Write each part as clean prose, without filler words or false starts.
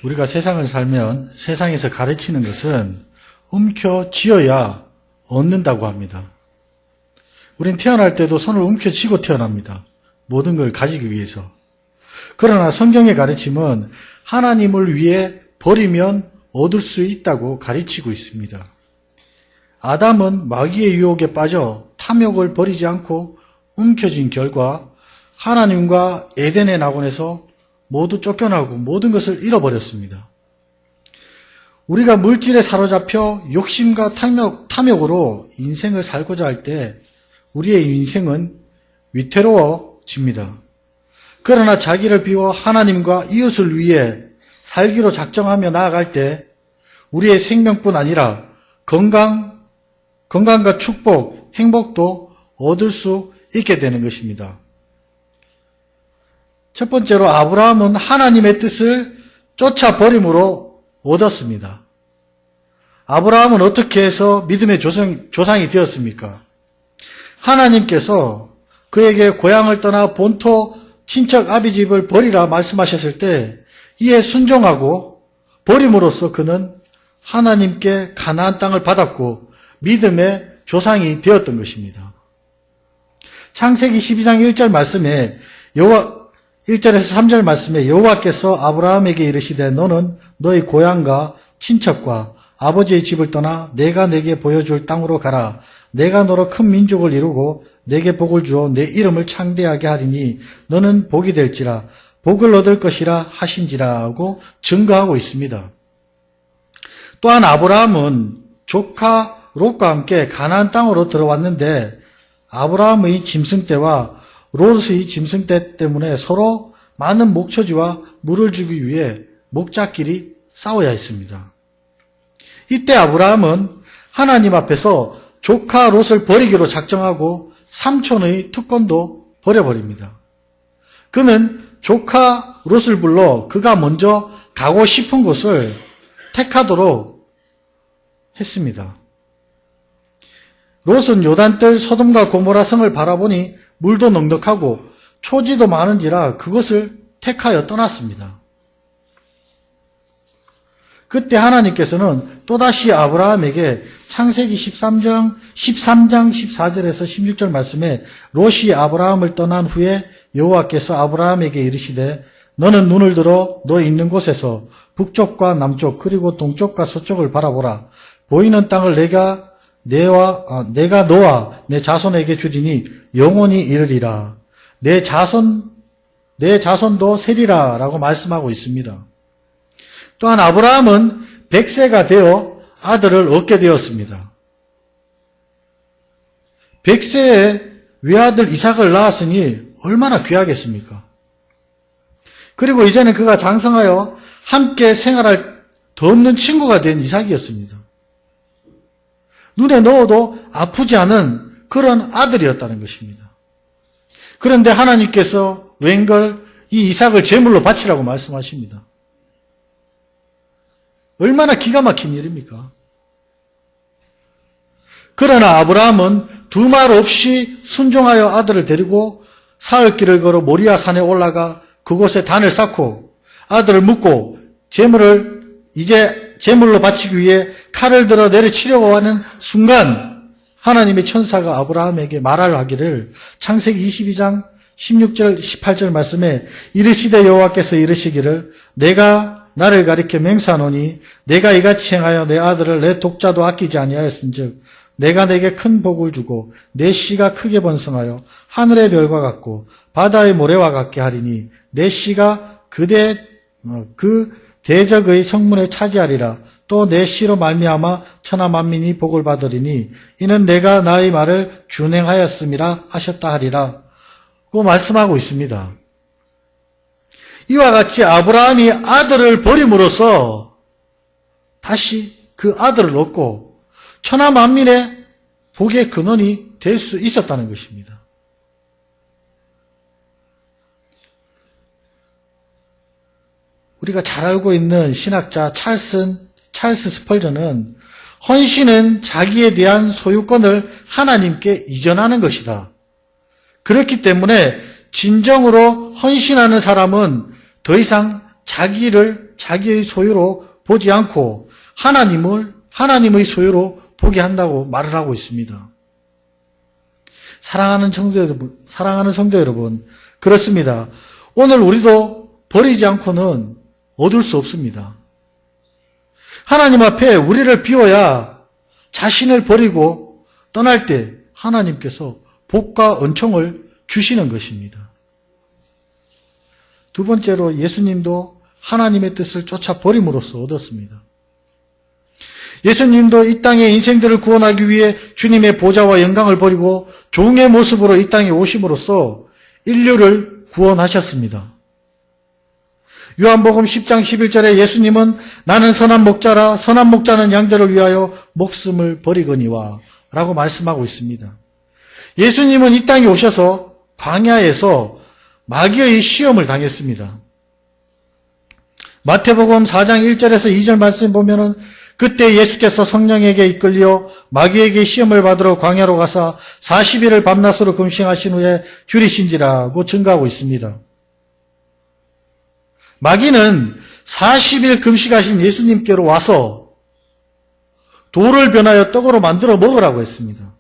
우리가 세상을 살면 세상에서 가르치는 것은 움켜쥐어야 얻는다고 합니다. 우린 태어날 때도 손을 움켜쥐고 태어납니다. 모든 걸 가지기 위해서. 그러나 성경의 가르침은 하나님을 위해 버리면 얻을 수 있다고 가르치고 있습니다. 아담은 마귀의 유혹에 빠져 탐욕을 버리지 않고 움켜쥔 결과 하나님과 에덴의 낙원에서 모두 쫓겨나고 모든 것을 잃어버렸습니다. 우리가 물질에 사로잡혀 욕심과 탐욕으로 인생을 살고자 할 때 우리의 인생은 위태로워집니다. 그러나 자기를 비워 하나님과 이웃을 위해 살기로 작정하며 나아갈 때 우리의 생명뿐 아니라 건강과 축복, 행복도 얻을 수 있게 되는 것입니다. 첫 번째로 아브라함은 하나님의 뜻을 쫓아버림으로 얻었습니다. 아브라함은 어떻게 해서 믿음의 조상이 되었습니까? 하나님께서 그에게 고향을 떠나 본토 친척 아비 집을 버리라 말씀하셨을 때 이에 순종하고 버림으로써 그는 하나님께 가나안 땅을 받았고 믿음의 조상이 되었던 것입니다. 창세기 12장 1절 말씀에 1절에서 3절 말씀에 여호와께서 아브라함에게 이르시되 너는 너희 고향과 친척과 아버지의 집을 떠나 내가 내게 보여줄 땅으로 가라. 내가 너로 큰 민족을 이루고 내게 복을 주어 내 이름을 창대하게 하리니 너는 복이 될지라 복을 얻을 것이라 하신지라 하고 증거하고 있습니다. 또한 아브라함은 조카 롯과 함께 가나안 땅으로 들어왔는데 아브라함의 짐승떼와 롯의 짐승떼 때문에 서로 많은 목초지와 물을 주기 위해 목자끼리 싸워야 했습니다. 이때 아브라함은 하나님 앞에서 조카 롯을 버리기로 작정하고 삼촌의 특권도 버려버립니다. 그는 조카 롯을 불러 그가 먼저 가고 싶은 곳을 택하도록 했습니다. 롯은 요단뜰 소돔과 고모라 성을 바라보니 물도 넉넉하고 초지도 많은지라 그것을 택하여 떠났습니다. 그때 하나님께서는 또다시 아브라함에게 창세기 13장 14절에서 16절 말씀에 롯이 아브라함을 떠난 후에 여호와께서 아브라함에게 이르시되 너는 눈을 들어 너 있는 곳에서 북쪽과 남쪽 그리고 동쪽과 서쪽을 바라보라. 보이는 땅을 내가 너와 내 자손에게 주리니 영원히 이르리라. 내 자손도 세리라 라고 말씀하고 있습니다. 또한 아브라함은 100세가 되어 아들을 얻게 되었습니다. 100세에 외아들 이삭을 낳았으니 얼마나 귀하겠습니까? 그리고 이제는 그가 장성하여 함께 생활할 더 없는 친구가 된 이삭이었습니다. 눈에 넣어도 아프지 않은 그런 아들이었다는 것입니다. 그런데 하나님께서 웬걸 이 이삭을 제물로 바치라고 말씀하십니다. 얼마나 기가 막힌 일입니까? 그러나 아브라함은 두 말 없이 순종하여 아들을 데리고 사흘길을 걸어 모리아 산에 올라가 그곳에 단을 쌓고 아들을 묻고 제물로 바치기 위해 칼을 들어 내려치려고 하는 순간 하나님의 천사가 아브라함에게 말하려 하기를 창세기 22장 16절 18절 말씀에 이르시되 여호와께서 이르시기를 내가 나를 가리켜 맹세하노니 내가 이같이 행하여 내 아들을 내 독자도 아끼지 아니하였은즉 내가 내게 큰 복을 주고 내 씨가 크게 번성하여 하늘의 별과 같고 바다의 모래와 같게 하리니 내 씨가 그 대적의 성문에 차지하리라. 또 내 씨로 말미암아 천하 만민이 복을 받으리니 이는 내가 나의 말을 준행하였음이라 하셨다 하리라. 고 말씀하고 있습니다. 이와 같이 아브라함이 아들을 버림으로써 다시 그 아들을 얻고 천하 만민의 복의 근원이 될 수 있었다는 것입니다. 우리가 잘 알고 있는 신학자 찰스 스펄전은 헌신은 자기에 대한 소유권을 하나님께 이전하는 것이다. 그렇기 때문에 진정으로 헌신하는 사람은 더 이상 자기의 소유로 보지 않고 하나님의 소유로 보게 한다고 말을 하고 있습니다. 사랑하는 성도 여러분, 그렇습니다. 오늘 우리도 버리지 않고는 얻을 수 없습니다. 하나님 앞에 우리를 비워야 자신을 버리고 떠날 때 하나님께서 복과 은총을 주시는 것입니다. 두 번째로 예수님도 하나님의 뜻을 쫓아 버림으로써 얻었습니다. 예수님도 이 땅의 인생들을 구원하기 위해 주님의 보좌와 영광을 버리고 종의 모습으로 이 땅에 오심으로써 인류를 구원하셨습니다. 요한복음 10장 11절에 예수님은 나는 선한 목자라 선한 목자는 양들을 위하여 목숨을 버리거니와 라고 말씀하고 있습니다. 예수님은 이 땅에 오셔서 광야에서 마귀의 시험을 당했습니다. 마태복음 4장 1절에서 2절 말씀 보면은 그때 예수께서 성령에게 이끌려 마귀에게 시험을 받으러 광야로 가사 40일을 밤낮으로 금식하신 후에 줄이신지라고 증거하고 있습니다. 마귀는 40일 금식하신 예수님께로 와서 돌을 변하여 떡으로 만들어 먹으라고 했습니다.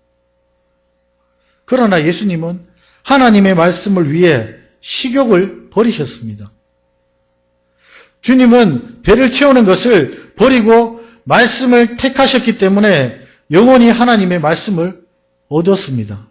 그러나 예수님은 하나님의 말씀을 위해 식욕을 버리셨습니다. 주님은 배를 채우는 것을 버리고 말씀을 택하셨기 때문에 영원히 하나님의 말씀을 얻었습니다.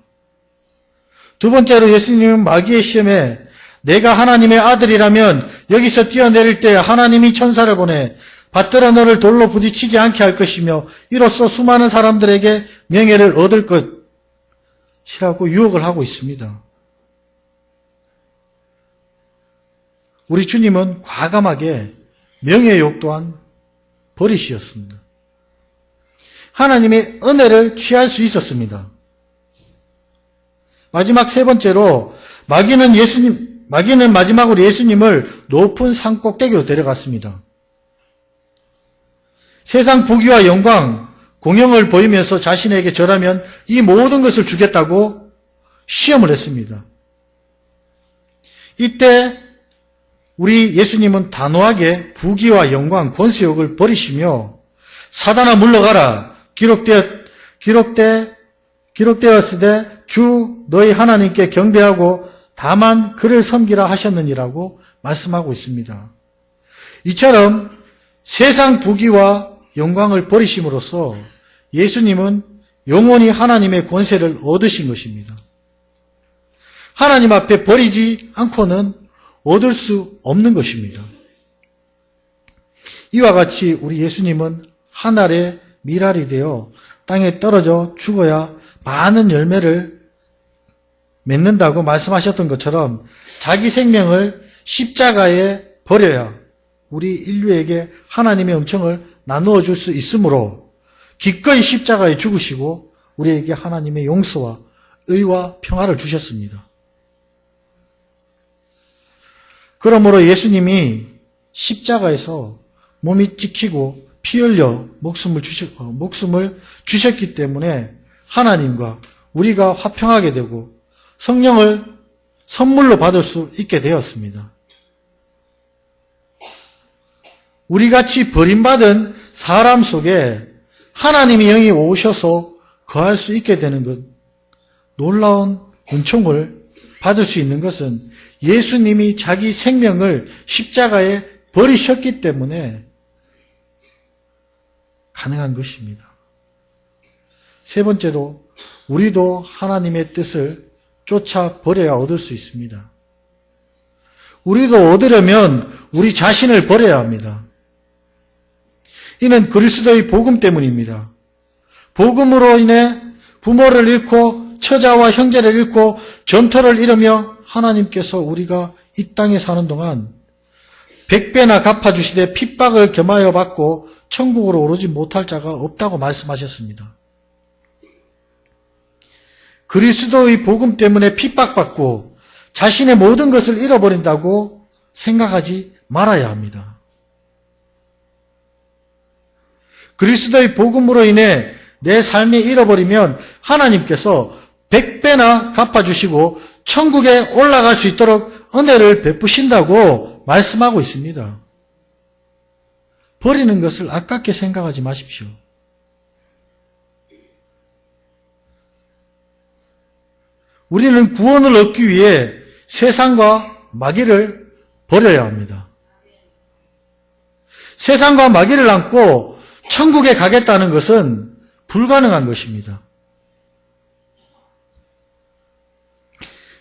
두 번째로 예수님은 마귀의 시험에 내가 하나님의 아들이라면 여기서 뛰어내릴 때 하나님이 천사를 보내 받들어 너를 돌로 부딪히지 않게 할 것이며 이로써 수많은 사람들에게 명예를 얻을 것이라고 유혹을 하고 있습니다. 우리 주님은 과감하게 명예욕 또한 버리시었습니다. 하나님의 은혜를 취할 수 있었습니다. 마지막 세 번째로 마귀는 마지막으로 예수님을 높은 산 꼭대기로 데려갔습니다. 세상 부귀와 영광, 공영을 보이면서 자신에게 절하면 이 모든 것을 주겠다고 시험을 했습니다. 이때 우리 예수님은 단호하게 부귀와 영광, 권세욕을 버리시며 사단아 물러가라 기록되었으되 주 너희 하나님께 경배하고 다만 그를 섬기라 하셨느니라고 말씀하고 있습니다. 이처럼 세상 부귀와 영광을 버리심으로써 예수님은 영원히 하나님의 권세를 얻으신 것입니다. 하나님 앞에 버리지 않고는 얻을 수 없는 것입니다. 이와 같이 우리 예수님은 하늘의 밀알이 되어 땅에 떨어져 죽어야 많은 열매를 맺는다고 말씀하셨던 것처럼 자기 생명을 십자가에 버려야 우리 인류에게 하나님의 은총을 나누어 줄 수 있으므로 기꺼이 십자가에 죽으시고 우리에게 하나님의 용서와 의와 평화를 주셨습니다. 그러므로 예수님이 십자가에서 몸이 찢기고 피 흘려 목숨을 주셨기 때문에 하나님과 우리가 화평하게 되고 성령을 선물로 받을 수 있게 되었습니다. 우리같이 버림받은 사람 속에 하나님의 영이 오셔서 거할 수 있게 되는 것, 놀라운 은총을 받을 수 있는 것은 예수님이 자기 생명을 십자가에 버리셨기 때문에 가능한 것입니다. 세 번째로 우리도 하나님의 뜻을 쫓아 버려야 얻을 수 있습니다. 우리도 얻으려면 우리 자신을 버려야 합니다. 이는 그리스도의 복음 때문입니다. 복음으로 인해 부모를 잃고 처자와 형제를 잃고 전터를 잃으며 하나님께서 우리가 이 땅에 사는 동안 100배나 갚아주시되 핍박을 겸하여 받고 천국으로 오르지 못할 자가 없다고 말씀하셨습니다. 그리스도의 복음 때문에 핍박받고 자신의 모든 것을 잃어버린다고 생각하지 말아야 합니다. 그리스도의 복음으로 인해 내 삶이 잃어버리면 하나님께서 100배나 갚아주시고 천국에 올라갈 수 있도록 은혜를 베푸신다고 말씀하고 있습니다. 버리는 것을 아깝게 생각하지 마십시오. 우리는 구원을 얻기 위해 세상과 마귀를 버려야 합니다. 세상과 마귀를 안고 천국에 가겠다는 것은 불가능한 것입니다.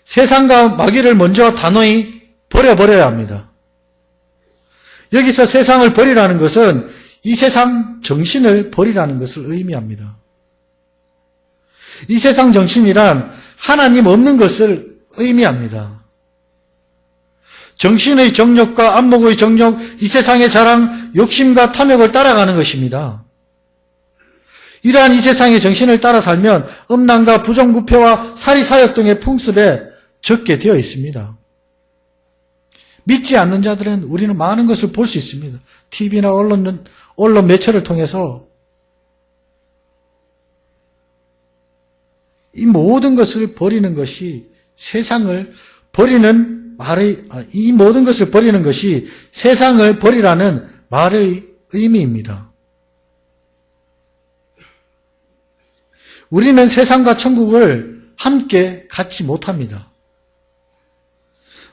세상과 마귀를 먼저 단호히 버려야 합니다. 여기서 세상을 버리라는 것은 이 세상 정신을 버리라는 것을 의미합니다. 이 세상 정신이란 하나님 없는 것을 의미합니다. 정신의 정욕과 안목의 정욕, 이 세상의 자랑, 욕심과 탐욕을 따라가는 것입니다. 이러한 이 세상의 정신을 따라 살면 음란과 부정부패와 사리사욕 등의 풍습에 적게 되어 있습니다. 믿지 않는 자들은 우리는 많은 것을 볼 수 있습니다. TV나 언론 매체를 통해서 이 모든 것을 버리는 것이 세상을 버리는 이 모든 것을 버리는 것이 세상을 버리라는 말의 의미입니다. 우리는 세상과 천국을 함께 갖지 못합니다.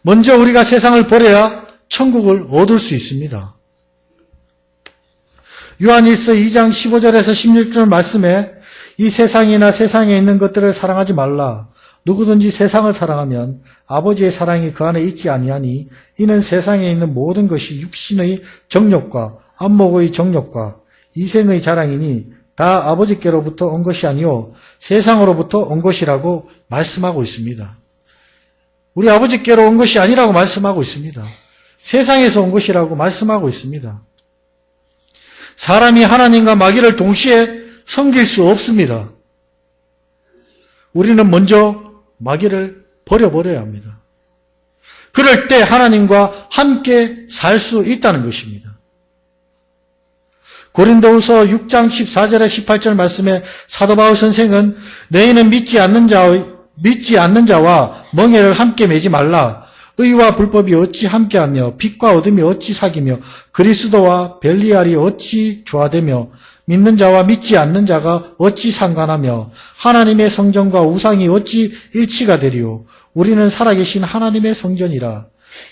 먼저 우리가 세상을 버려야 천국을 얻을 수 있습니다. 요한일서 2장 15절에서 16절 말씀에 이 세상이나 세상에 있는 것들을 사랑하지 말라. 누구든지 세상을 사랑하면 아버지의 사랑이 그 안에 있지 아니하니 이는 세상에 있는 모든 것이 육신의 정욕과 안목의 정욕과 이생의 자랑이니 다 아버지께로부터 온 것이 아니요 세상으로부터 온 것이라고 말씀하고 있습니다. 우리 아버지께로 온 것이 아니라고 말씀하고 있습니다. 세상에서 온 것이라고 말씀하고 있습니다. 사람이 하나님과 마귀를 동시에 섬길 수 없습니다. 우리는 먼저 마귀를 버려버려야 합니다. 그럴 때 하나님과 함께 살 수 있다는 것입니다. 고린도후서 6장 14절에 18절 말씀에 사도 바울 선생은 너희는 믿지 않는 자와 멍에를 함께 매지 말라. 의와 불법이 어찌 함께하며 빛과 어둠이 어찌 사귀며 그리스도와 벨리알이 어찌 조화되며 믿는 자와 믿지 않는 자가 어찌 상관하며 하나님의 성전과 우상이 어찌 일치가 되리요. 우리는 살아계신 하나님의 성전이라.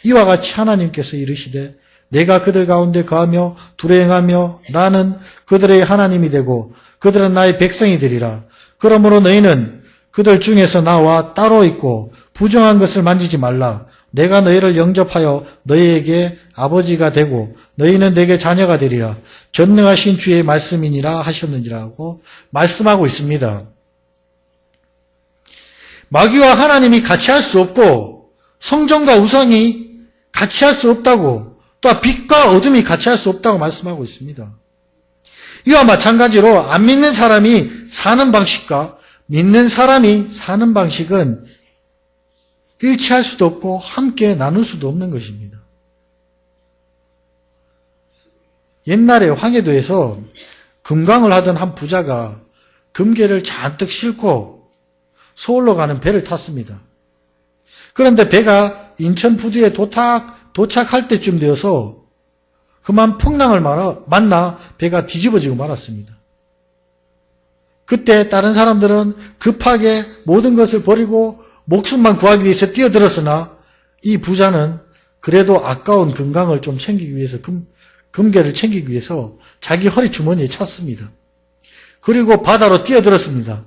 이와 같이 하나님께서 이르시되 내가 그들 가운데 거하며 두레행하며 나는 그들의 하나님이 되고 그들은 나의 백성이 되리라. 그러므로 너희는 그들 중에서 나와 따로 있고 부정한 것을 만지지 말라. 내가 너희를 영접하여 너희에게 아버지가 되고 너희는 내게 자녀가 되리라. 전능하신 주의 말씀이니라 하셨느니라고 말씀하고 있습니다. 마귀와 하나님이 같이 할 수 없고 성전과 우상이 같이 할 수 없다고 또 빛과 어둠이 같이 할 수 없다고 말씀하고 있습니다. 이와 마찬가지로 안 믿는 사람이 사는 방식과 믿는 사람이 사는 방식은 일치할 수도 없고 함께 나눌 수도 없는 것입니다. 옛날에 황해도에서 금강을 하던 한 부자가 금괴를 잔뜩 싣고 서울로 가는 배를 탔습니다. 그런데 배가 인천 부두에 도착할 때쯤 되어서 그만 풍랑을 만나 배가 뒤집어지고 말았습니다. 그때 다른 사람들은 급하게 모든 것을 버리고 목숨만 구하기 위해서 뛰어들었으나 이 부자는 그래도 아까운 금강을 좀 챙기기 위해서 금괴를 챙기기 위해서 자기 허리 주머니에 찼습니다. 그리고 바다로 뛰어들었습니다.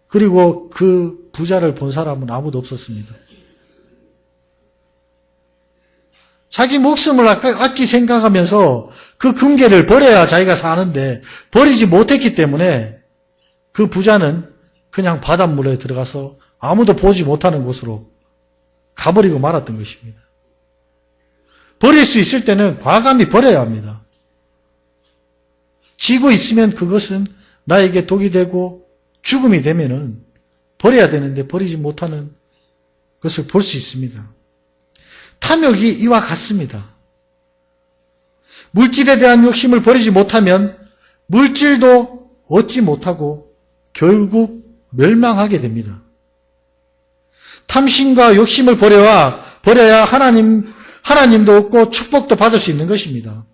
그리고 그 부자를 본 사람은 아무도 없었습니다. 자기 목숨을 아끼 생각하면서 그 금괴를 버려야 자기가 사는데 버리지 못했기 때문에 그 부자는 그냥 바닷물에 들어가서 아무도 보지 못하는 곳으로 가버리고 말았던 것입니다. 버릴 수 있을 때는 과감히 버려야 합니다. 쥐고 있으면 그것은 나에게 독이 되고 죽음이 되면은 버려야 되는데 버리지 못하는 것을 볼 수 있습니다. 탐욕이 이와 같습니다. 물질에 대한 욕심을 버리지 못하면 물질도 얻지 못하고 결국 멸망하게 됩니다. 탐심과 욕심을 버려야 하나님도 얻고 축복도 받을 수 있는 것입니다.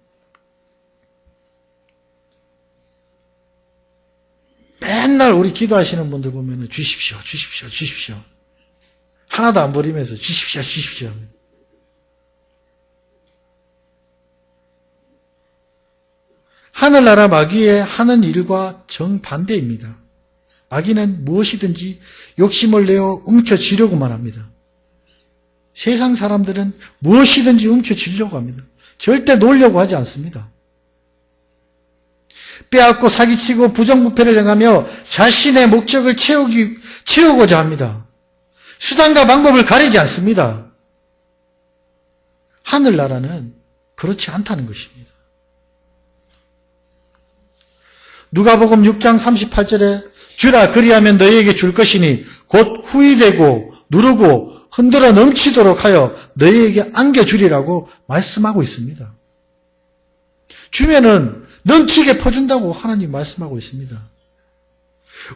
맨날 우리 기도하시는 분들 보면 주십시오, 주십시오, 주십시오. 하나도 안 버리면서 주십시오, 주십시오. 하늘나라 마귀의 하는 일과 정반대입니다. 마귀는 무엇이든지 욕심을 내어 움켜쥐려고만 합니다. 세상 사람들은 무엇이든지 움켜쥐려고 합니다. 절대 놓으려고 하지 않습니다. 빼앗고 사기치고 부정부패를 행하며 자신의 목적을 채우고자 합니다. 수단과 방법을 가리지 않습니다. 하늘나라는 그렇지 않다는 것입니다. 누가복음 6장 38절에 주라 그리하면 너희에게 줄 것이니 곧 후이되고 누르고 흔들어 넘치도록 하여 너희에게 안겨주리라고 말씀하고 있습니다. 주면은 넘치게 퍼준다고 하나님 말씀하고 있습니다.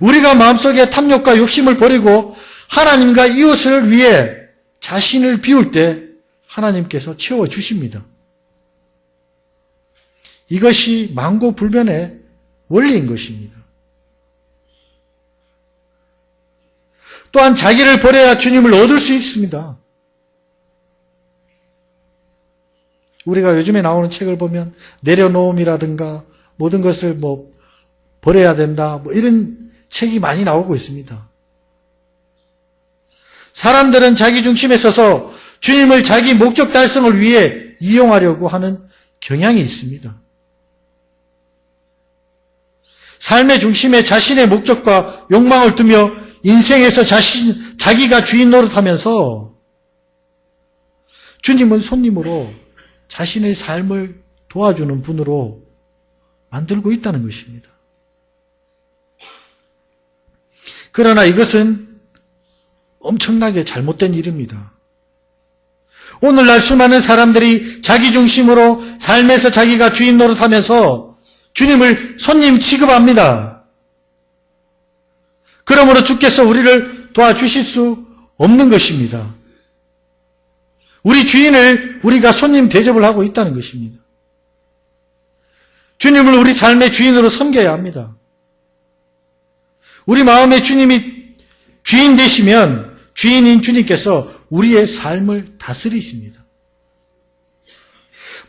우리가 마음속에 탐욕과 욕심을 버리고 하나님과 이웃을 위해 자신을 비울 때 하나님께서 채워주십니다. 이것이 만고불변의 원리인 것입니다. 또한 자기를 버려야 주님을 얻을 수 있습니다. 우리가 요즘에 나오는 책을 보면 내려놓음이라든가 모든 것을 버려야 된다 이런 책이 많이 나오고 있습니다. 사람들은 자기 중심에 서서 주님을 자기 목적 달성을 위해 이용하려고 하는 경향이 있습니다. 삶의 중심에 자신의 목적과 욕망을 두며 인생에서 자기가 주인 노릇하면서 주님은 손님으로 자신의 삶을 도와주는 분으로 만들고 있다는 것입니다. 그러나 이것은 엄청나게 잘못된 일입니다. 오늘날 수많은 사람들이 자기 중심으로 삶에서 자기가 주인 노릇하면서 주님을 손님 취급합니다. 그러므로 주께서 우리를 도와주실 수 없는 것입니다. 우리 주인을 우리가 손님 대접을 하고 있다는 것입니다. 주님을 우리 삶의 주인으로 섬겨야 합니다. 우리 마음의 주님이 주인 되시면 주인인 주님께서 우리의 삶을 다스리십니다.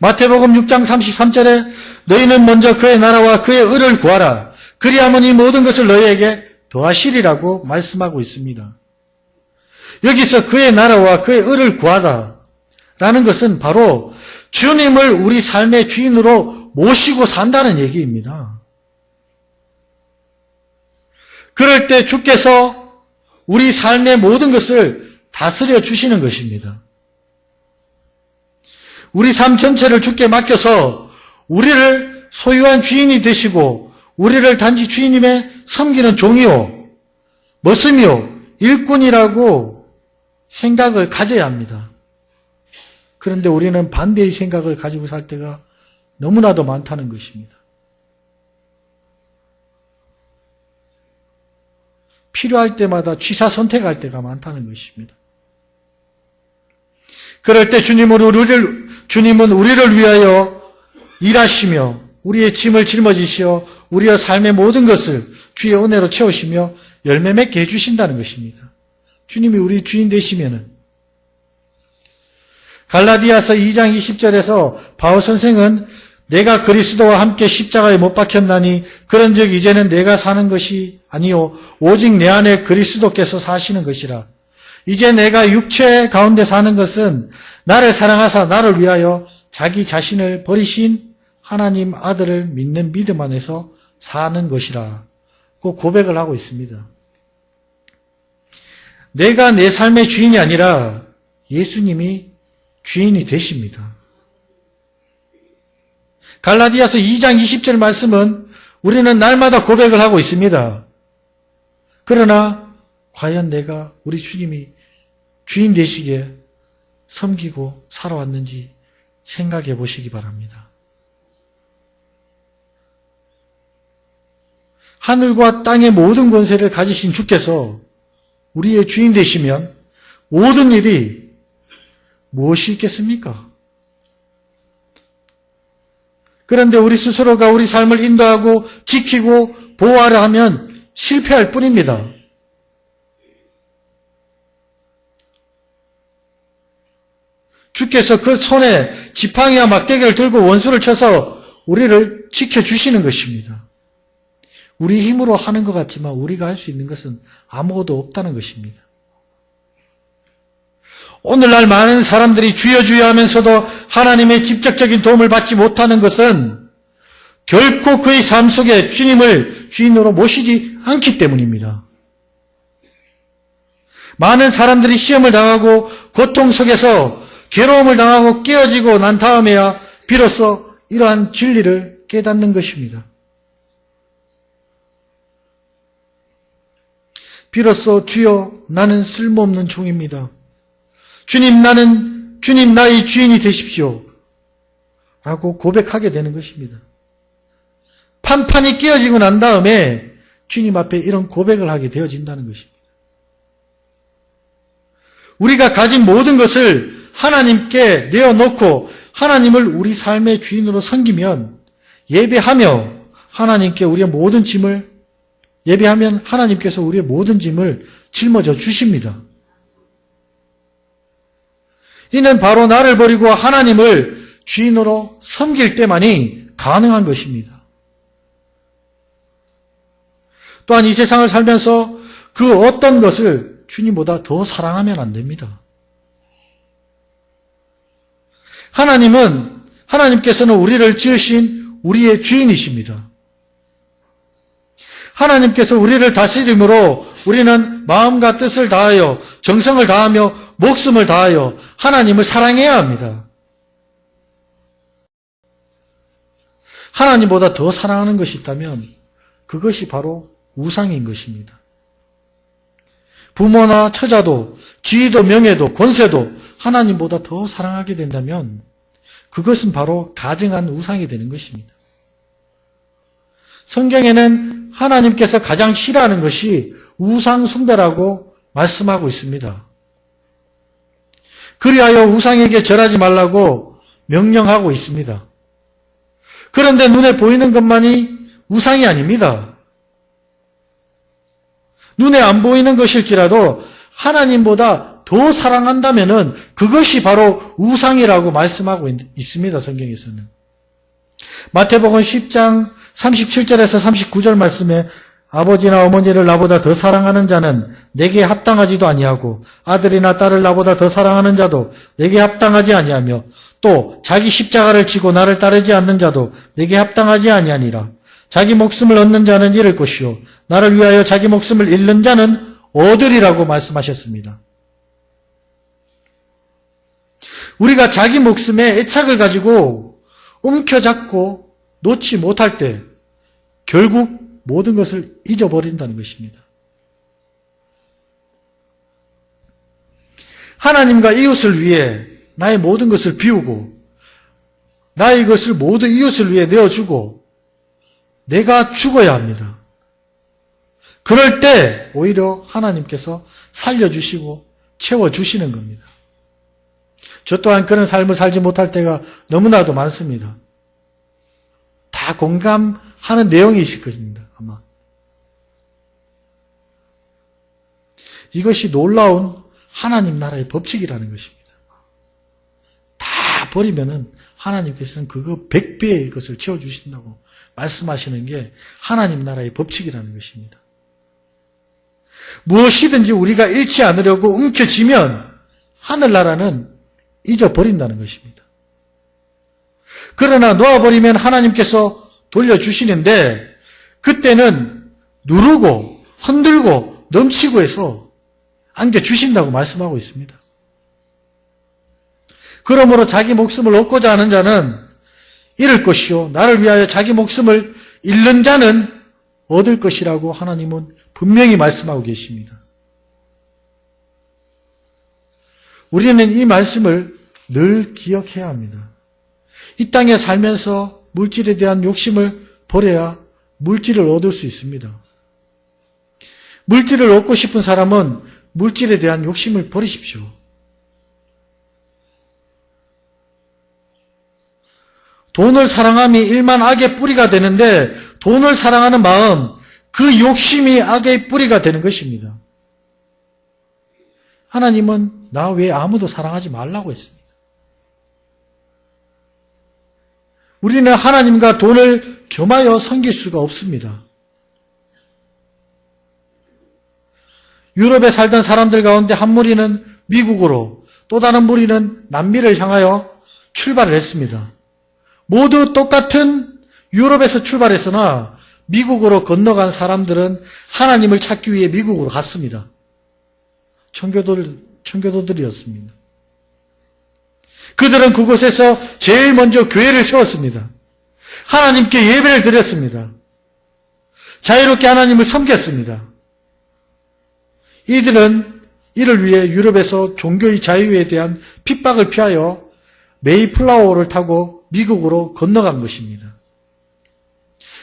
마태복음 6장 33절에 너희는 먼저 그의 나라와 그의 의를 구하라. 그리하면 이 모든 것을 너희에게 더하시리라고 말씀하고 있습니다. 여기서 그의 나라와 그의 의를 구하다라는 것은 바로 주님을 우리 삶의 주인으로 모시고 산다는 얘기입니다. 그럴 때 주께서 우리 삶의 모든 것을 다스려 주시는 것입니다. 우리 삶 전체를 주께 맡겨서 우리를 소유한 주인이 되시고 우리를 단지 주인님의 섬기는 종이요, 머슴이요, 일꾼이라고 생각을 가져야 합니다. 그런데 우리는 반대의 생각을 가지고 살 때가 너무나도 많다는 것입니다. 필요할 때마다 취사 선택할 때가 많다는 것입니다. 그럴 때 주님은 우리를 위하여 일하시며 우리의 짐을 짊어지시어 우리의 삶의 모든 것을 주의 은혜로 채우시며 열매 맺게 해주신다는 것입니다. 주님이 우리 주인 되시면은 갈라디아서 2장 20절에서 바울 선생은 내가 그리스도와 함께 십자가에 못 박혔나니 그런즉 이제는 내가 사는 것이 아니요 오직 내 안에 그리스도께서 사시는 것이라. 이제 내가 육체 가운데 사는 것은 나를 사랑하사 나를 위하여 자기 자신을 버리신 하나님 아들을 믿는 믿음 안에서 사는 것이라. 그 고백을 하고 있습니다. 내가 내 삶의 주인이 아니라 예수님이 주인이 되십니다. 갈라디아서 2장 20절 말씀은 우리는 날마다 고백을 하고 있습니다. 그러나 과연 내가 우리 주님이 주인 되시기에 섬기고 살아왔는지 생각해 보시기 바랍니다. 하늘과 땅의 모든 권세를 가지신 주께서 우리의 주인 되시면 모든 일이 무엇이 있겠습니까? 그런데 우리 스스로가 우리 삶을 인도하고 지키고 보호하려 하면 실패할 뿐입니다. 주께서 그 손에 지팡이와 막대기를 들고 원수를 쳐서 우리를 지켜주시는 것입니다. 우리 힘으로 하는 것 같지만 우리가 할 수 있는 것은 아무것도 없다는 것입니다. 오늘날 많은 사람들이 주여 주여 하면서도 하나님의 직접적인 도움을 받지 못하는 것은 결코 그의 삶 속에 주님을 주인으로 모시지 않기 때문입니다. 많은 사람들이 시험을 당하고 고통 속에서 괴로움을 당하고 깨어지고 난 다음에야 비로소 이러한 진리를 깨닫는 것입니다. 비로소 주여 나는 쓸모없는 종입니다. 주님 나의 주인이 되십시오. 라고 고백하게 되는 것입니다. 판판이 깨어지고 난 다음에 주님 앞에 이런 고백을 하게 되어진다는 것입니다. 우리가 가진 모든 것을 하나님께 내어놓고 하나님을 우리 삶의 주인으로 섬기면 예배하며 하나님께 우리의 모든 짐을 예배하면 하나님께서 우리의 모든 짐을 짊어져 주십니다. 이는 바로 나를 버리고 하나님을 주인으로 섬길 때만이 가능한 것입니다. 또한 이 세상을 살면서 그 어떤 것을 주님보다 더 사랑하면 안 됩니다. 하나님께서는 우리를 지으신 우리의 주인이십니다. 하나님께서 우리를 다스림으로 우리는 마음과 뜻을 다하여 정성을 다하며 목숨을 다하여 하나님을 사랑해야 합니다. 하나님보다 더 사랑하는 것이 있다면 그것이 바로 우상인 것입니다. 부모나 처자도 지위도 명예도 권세도 하나님보다 더 사랑하게 된다면 그것은 바로 가증한 우상이 되는 것입니다. 성경에는 하나님께서 가장 싫어하는 것이 우상 숭배라고 말씀하고 있습니다. 그리하여 우상에게 절하지 말라고 명령하고 있습니다. 그런데 눈에 보이는 것만이 우상이 아닙니다. 눈에 안 보이는 것일지라도 하나님보다 더 사랑한다면은 그것이 바로 우상이라고 말씀하고 있습니다. 성경에서는. 마태복음 10장 37절에서 39절 말씀에 아버지나 어머니를 나보다 더 사랑하는 자는 내게 합당하지도 아니하고 아들이나 딸을 나보다 더 사랑하는 자도 내게 합당하지 아니하며 또 자기 십자가를 지고 나를 따르지 않는 자도 내게 합당하지 아니하니라. 자기 목숨을 얻는 자는 잃을 것이요 나를 위하여 자기 목숨을 잃는 자는 얻으리라고 말씀하셨습니다. 우리가 자기 목숨에 애착을 가지고 움켜잡고 놓지 못할 때 결국 모든 것을 잊어버린다는 것입니다. 하나님과 이웃을 위해 나의 모든 것을 비우고 나의 것을 모두 이웃을 위해 내어주고 내가 죽어야 합니다. 그럴 때 오히려 하나님께서 살려주시고 채워주시는 겁니다. 저 또한 그런 삶을 살지 못할 때가 너무나도 많습니다. 다 공감하는 내용이 있을 것입니다. 아마. 이것이 놀라운 하나님 나라의 법칙이라는 것입니다. 다 버리면은 하나님께서는 그거 100배의 것을 채워주신다고 말씀하시는 게 하나님 나라의 법칙이라는 것입니다. 무엇이든지 우리가 잃지 않으려고 움켜쥐면 하늘나라는 잊어버린다는 것입니다. 그러나 놓아버리면 하나님께서 돌려주시는데 그때는 누르고 흔들고 넘치고 해서 안겨주신다고 말씀하고 있습니다. 그러므로 자기 목숨을 얻고자 하는 자는 잃을 것이요 나를 위하여 자기 목숨을 잃는 자는 얻을 것이라고 하나님은 분명히 말씀하고 계십니다. 우리는 이 말씀을 늘 기억해야 합니다. 이 땅에 살면서 물질에 대한 욕심을 버려야 물질을 얻을 수 있습니다. 물질을 얻고 싶은 사람은 물질에 대한 욕심을 버리십시오. 돈을 사랑함이 일만 악의 뿌리가 되는데 돈을 사랑하는 마음, 그 욕심이 악의 뿌리가 되는 것입니다. 하나님은 나 외에 아무도 사랑하지 말라고 했습니다. 우리는 하나님과 돈을 겸하여 섬길 수가 없습니다. 유럽에 살던 사람들 가운데 한 무리는 미국으로, 또 다른 무리는 남미를 향하여 출발을 했습니다. 모두 똑같은 유럽에서 출발했으나 미국으로 건너간 사람들은 하나님을 찾기 위해 미국으로 갔습니다. 청교도들이었습니다. 그들은 그곳에서 제일 먼저 교회를 세웠습니다. 하나님께 예배를 드렸습니다. 자유롭게 하나님을 섬겼습니다. 이들은 이를 위해 유럽에서 종교의 자유에 대한 핍박을 피하여 메이플라워를 타고 미국으로 건너간 것입니다.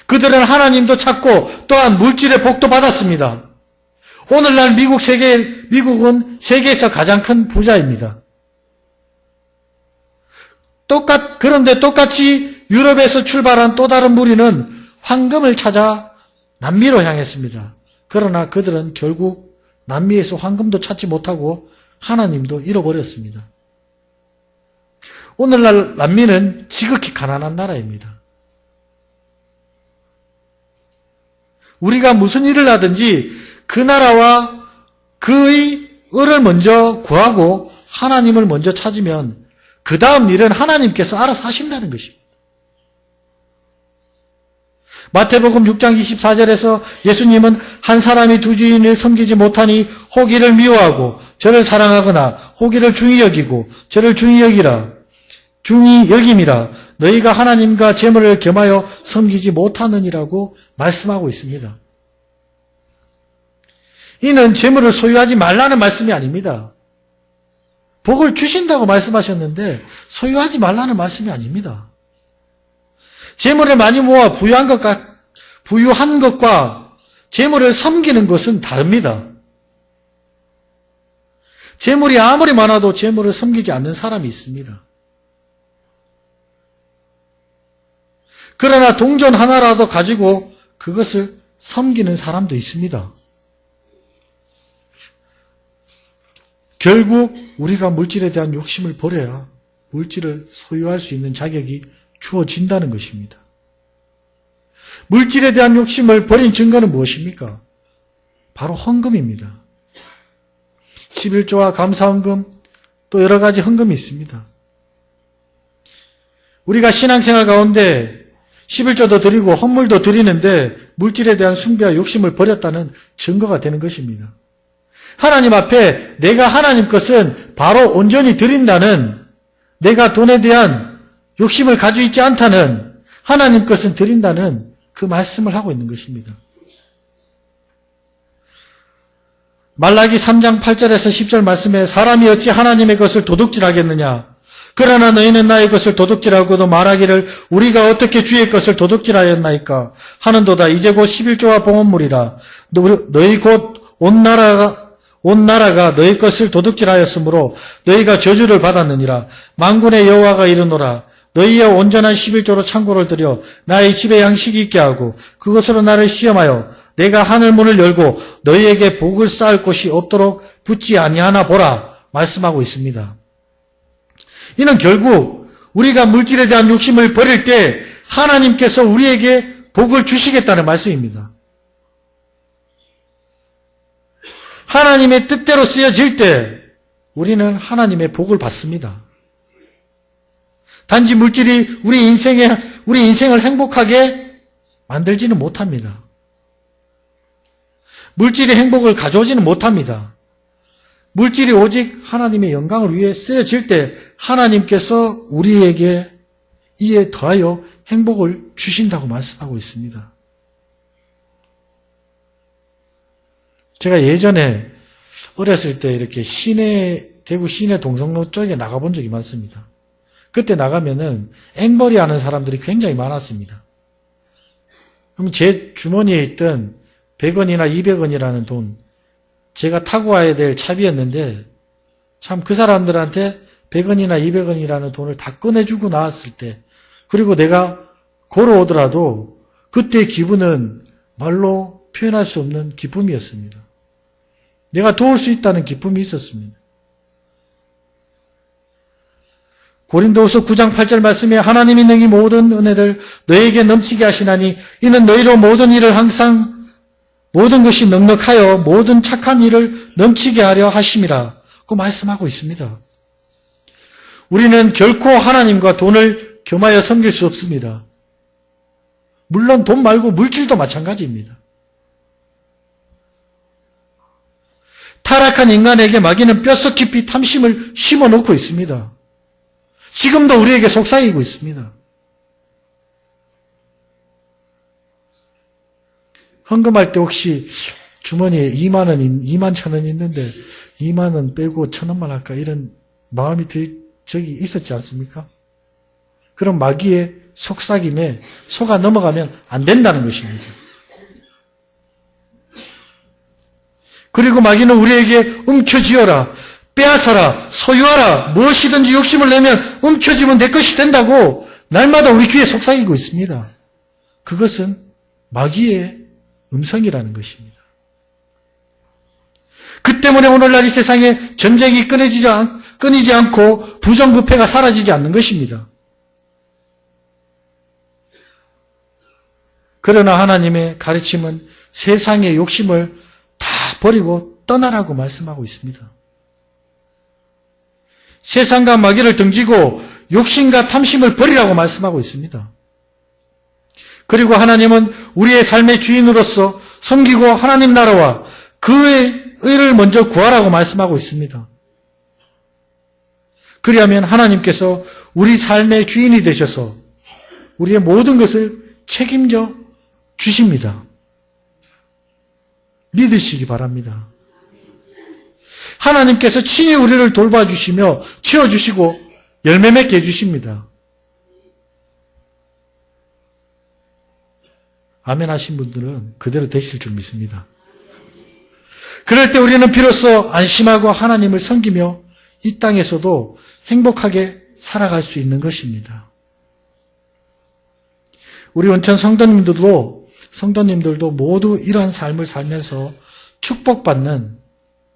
그들은 하나님도 찾고 또한 물질의 복도 받았습니다. 오늘날 미국은 세계에서 가장 큰 부자입니다. 그런데 똑같이 유럽에서 출발한 또 다른 무리는 황금을 찾아 남미로 향했습니다. 그러나 그들은 결국 남미에서 황금도 찾지 못하고 하나님도 잃어버렸습니다. 오늘날 남미는 지극히 가난한 나라입니다. 우리가 무슨 일을 하든지 그 나라와 그의 을을 먼저 구하고 하나님을 먼저 찾으면 그 다음 일은 하나님께서 알아서 하신다는 것입니다. 마태복음 6장 24절에서 예수님은 한 사람이 두 주인을 섬기지 못하니 호기를 미워하고 저를 사랑하거나 호기를 중히 여기고 저를 중히 여김이라 너희가 하나님과 재물을 겸하여 섬기지 못하느니라고 말씀하고 있습니다. 이는 재물을 소유하지 말라는 말씀이 아닙니다. 복을 주신다고 말씀하셨는데 소유하지 말라는 말씀이 아닙니다. 재물을 많이 모아 부유한 것과 재물을 섬기는 것은 다릅니다. 재물이 아무리 많아도 재물을 섬기지 않는 사람이 있습니다. 그러나 동전 하나라도 가지고 그것을 섬기는 사람도 있습니다. 결국 우리가 물질에 대한 욕심을 버려야 물질을 소유할 수 있는 자격이 주어진다는 것입니다. 물질에 대한 욕심을 버린 증거는 무엇입니까? 바로 헌금입니다. 11조와 감사헌금, 또 여러 가지 헌금이 있습니다. 우리가 신앙생활 가운데 11조도 드리고 헌물도 드리는데 물질에 대한 숭배와 욕심을 버렸다는 증거가 되는 것입니다. 하나님 앞에 내가 하나님 것은 바로 온전히 드린다는, 내가 돈에 대한 욕심을 가지고 있지 않다는, 하나님 것은 드린다는 그 말씀을 하고 있는 것입니다. 말라기 3장 8절에서 10절 말씀에 사람이 어찌 하나님의 것을 도둑질하겠느냐? 그러나 너희는 나의 것을 도둑질하고도 말하기를 우리가 어떻게 주의 것을 도둑질하였나이까 하는도다. 이제 곧 11조와 봉헌물이라. 너희 곧 온 나라가 너희 것을 도둑질하였으므로 너희가 저주를 받았느니라. 만군의 여호와가 이르노라. 너희의 온전한 11조로 창고를 들여 나의 집에 양식이 있게 하고 그것으로 나를 시험하여 내가 하늘 문을 열고 너희에게 복을 쌓을 곳이 없도록 붙지 아니하나 보라 말씀하고 있습니다. 이는 결국 우리가 물질에 대한 욕심을 버릴 때 하나님께서 우리에게 복을 주시겠다는 말씀입니다. 하나님의 뜻대로 쓰여질 때 우리는 하나님의 복을 받습니다. 단지 물질이 우리 인생을 행복하게 만들지는 못합니다. 물질이 행복을 가져오지는 못합니다. 물질이 오직 하나님의 영광을 위해 쓰여질 때 하나님께서 우리에게 이에 더하여 행복을 주신다고 말씀하고 있습니다. 제가 예전에 어렸을 때 이렇게 대구 시내 동성로 쪽에 나가본 적이 많습니다. 그때 나가면은 앵벌이 하는 사람들이 굉장히 많았습니다. 그럼 제 주머니에 있던 100원이나 200원이라는 돈, 제가 타고 와야 될 차비였는데 참 그 사람들한테 100원이나 200원이라는 돈을 다 꺼내주고 나왔을 때, 그리고 내가 걸어오더라도 그때의 기분은 말로 표현할 수 없는 기쁨이었습니다. 내가 도울 수 있다는 기쁨이 있었습니다. 고린도후서 9장 8절 말씀에 하나님이 능히 모든 은혜를 너에게 넘치게 하시나니 이는 너희로 모든 일을 항상 모든 것이 넉넉하여 모든 착한 일을 넘치게 하려 하심이라 고 말씀하고 있습니다. 우리는 결코 하나님과 돈을 겸하여 섬길 수 없습니다. 물론 돈 말고 물질도 마찬가지입니다. 타락한 인간에게 마귀는 뼛속 깊이 탐심을 심어놓고 있습니다. 지금도 우리에게 속삭이고 있습니다. 헌금할 때 혹시 주머니에 2만 1,000원 있는데 2만 원 빼고 1,000원만 할까 이런 마음이 들 적이 있었지 않습니까? 그럼 마귀의 속삭임에 속아 넘어가면 안 된다는 것입니다. 그리고 마귀는 우리에게 움켜쥐어라, 빼앗아라, 소유하라, 무엇이든지 욕심을 내면 움켜쥐면 내 것이 된다고 날마다 우리 귀에 속삭이고 있습니다. 그것은 마귀의 음성이라는 것입니다. 그 때문에 오늘날 이 세상에 전쟁이 끊이지 않고 부정부패가 사라지지 않는 것입니다. 그러나 하나님의 가르침은 세상의 욕심을 다 버리고 떠나라고 말씀하고 있습니다. 세상과 마귀를 등지고 욕심과 탐심을 버리라고 말씀하고 있습니다. 그리고 하나님은 우리의 삶의 주인으로서 섬기고 하나님 나라와 그의 의를 먼저 구하라고 말씀하고 있습니다. 그리하면 하나님께서 우리 삶의 주인이 되셔서 우리의 모든 것을 책임져 주십니다. 믿으시기 바랍니다. 하나님께서 친히 우리를 돌봐주시며 채워주시고 열매 맺게 해주십니다. 아멘 하신 분들은 그대로 되실 줄 믿습니다. 그럴 때 우리는 비로소 안심하고 하나님을 섬기며 이 땅에서도 행복하게 살아갈 수 있는 것입니다. 우리 온천 성도님들도 모두 이러한 삶을 살면서 축복받는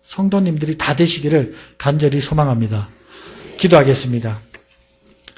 성도님들이 다 되시기를 간절히 소망합니다. 기도하겠습니다.